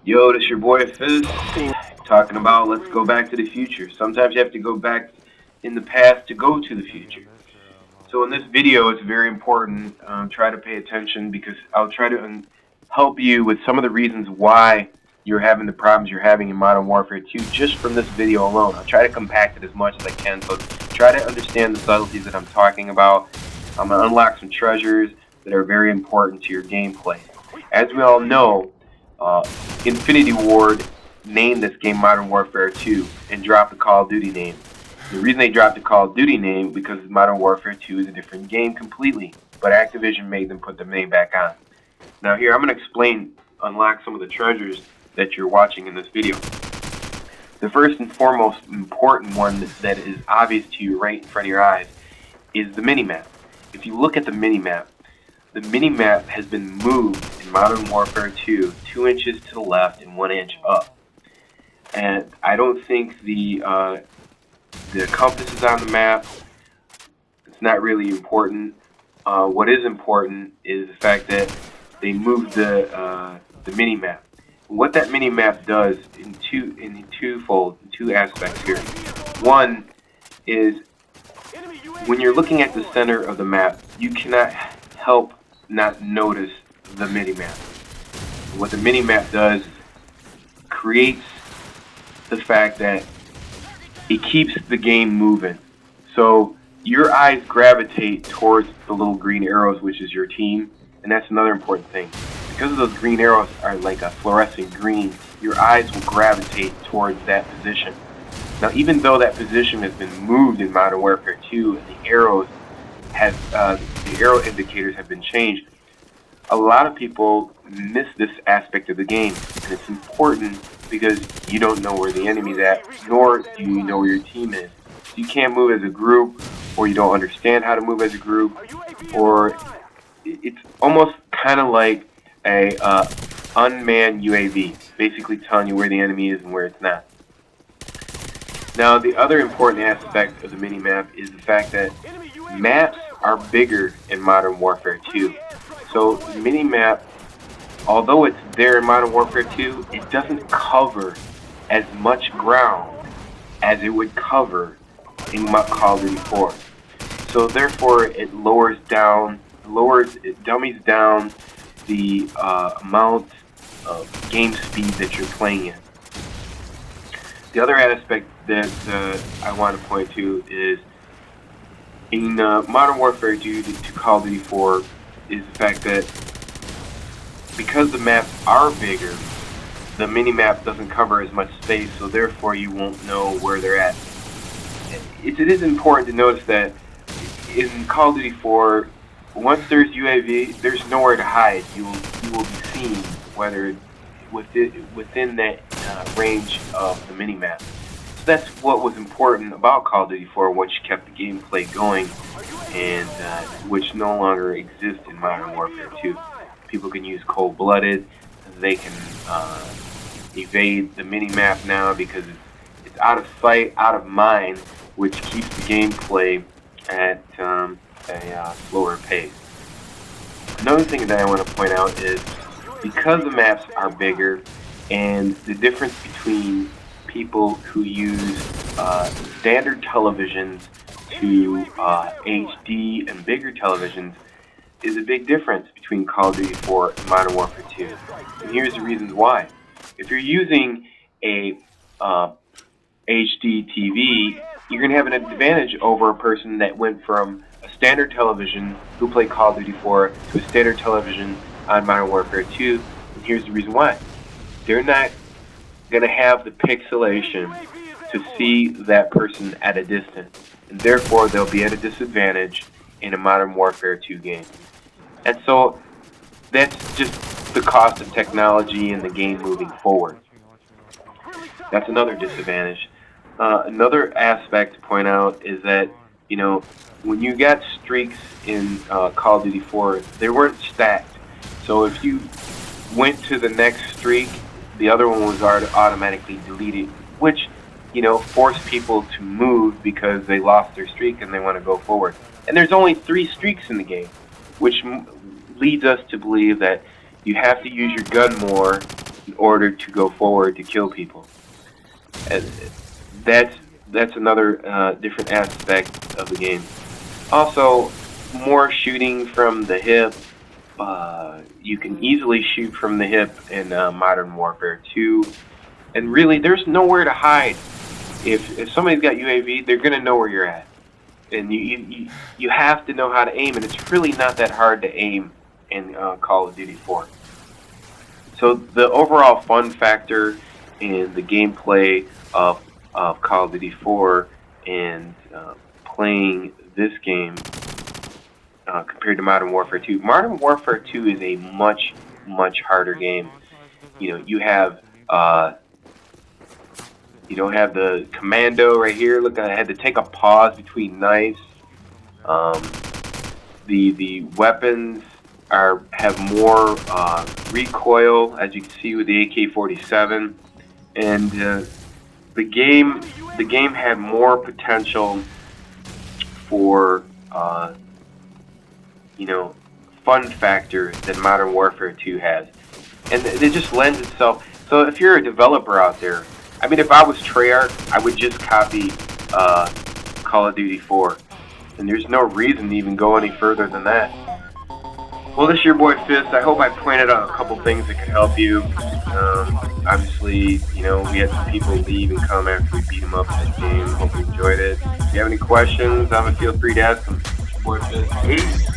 Yo, this your boy Fizz, talking about let's go back to the future. Sometimes you have to go back in the past to go to the future. So in this video, it's very important. Try to pay attention because I'll try to help you with some of the reasons why you're having the problems you're having in Modern Warfare 2 just from this video alone. I'll try to compact it as much as I can, so try to understand the subtleties that I'm talking about. I'm going to unlock some treasures that are very important to your gameplay. As we all know, Infinity Ward named this game Modern Warfare 2 and dropped the Call of Duty name. The reason they dropped the Call of Duty name because Modern Warfare 2 is a different game completely, but Activision made them put the name back on. Now here, I'm going to unlock some of the treasures that you're watching in this video. The first and foremost important one that is obvious to you right in front of your eyes is the minimap. If you look at the minimap has been moved in Modern Warfare 2 2 inches to the left and 1 inch up. And I don't think the compass is on the map. It's not really important. What is important is the fact that they moved the minimap. What that minimap does in two aspects here. One is when you're looking at the center of the map, you cannot help not notice the minimap. What the minimap does creates the fact that it keeps the game moving. So your eyes gravitate towards the little green arrows, which is your team, and that's another important thing. Because of those green arrows are like a fluorescent green, your eyes will gravitate towards that position. Now, even though that position has been moved in Modern Warfare 2 and the arrow indicators have been changed, a lot of people miss this aspect of the game, and it's important because you don't know where the enemy's at, nor do you know where your team is. You can't move as a group, or you don't understand how to move as a group, or it's almost kind of like a unmanned UAV, basically telling you where the enemy is and where it's not. Now, the other important aspect of the minimap is the fact that maps are bigger in Modern Warfare 2. So the minimap, although it's there in Modern Warfare 2, it doesn't cover as much ground as it would cover in Call of Duty 4. So therefore, it dummies down the amount of game speed that you're playing in. The other aspect that I want to point to is in Modern Warfare 2 to Call of Duty 4 is the fact that because the maps are bigger, the minimap doesn't cover as much space, so therefore you won't know where they're at. It is important to notice that in Call of Duty 4, once there's UAV, there's nowhere to hide. You will be seen whether within that range of the minimap. So that's what was important about Call of Duty 4, which kept the gameplay going, and which no longer exists in Modern Warfare 2. People can use cold-blooded. They can evade the minimap now because it's out of sight, out of mind, which keeps the gameplay at a slower pace. Another thing that I want to point out is because the maps are bigger and the difference between people who use standard televisions to HD and bigger televisions is a big difference between Call of Duty 4 and Modern Warfare 2. And here's the reasons why. If you're using a HD TV, you're going to have an advantage over a person that went from a standard television who played Call of Duty 4 to a standard television on Modern Warfare 2. And here's the reason why. They're not going to have the pixelation to see that person at a distance. And therefore, they'll be at a disadvantage in a Modern Warfare 2 game. And so, that's just the cost of technology and the game moving forward. That's another disadvantage. Another aspect to point out is that, when you got streaks in Call of Duty 4, they weren't stacked. So if you went to the next streak, the other one was automatically deleted, which, forced people to move because they lost their streak and they want to go forward. And there's only 3 streaks in the game, which leads us to believe that you have to use your gun more in order to go forward to kill people. And that's another different aspect of the game. Also, more shooting from the hip. You can easily shoot from the hip in Modern Warfare 2, and really, there's nowhere to hide. If somebody's got UAV, they're gonna know where you're at, and you have to know how to aim, and it's really not that hard to aim in Call of Duty 4. So the overall fun factor in the gameplay of Call of Duty 4 and playing this game compared to Modern Warfare 2. Modern Warfare 2 is a much harder game. You know, you don't have the commando right here. Look, I had to take a pause between knives. The weapons have more recoil, as you can see with the AK-47, and the game had more potential for fun factor than Modern Warfare 2 has, and it just lends itself. So if you're a developer out there, I mean, if I was Treyarch, I would just copy Call of Duty 4, and there's no reason to even go any further than that. Well, this is your boy Fist. I hope I pointed out a couple things that could help you. Obviously, we had some people leave and come after we beat them up in this game. Hope you enjoyed it. If you have any questions, feel free to ask them. Boy Fist. Peace.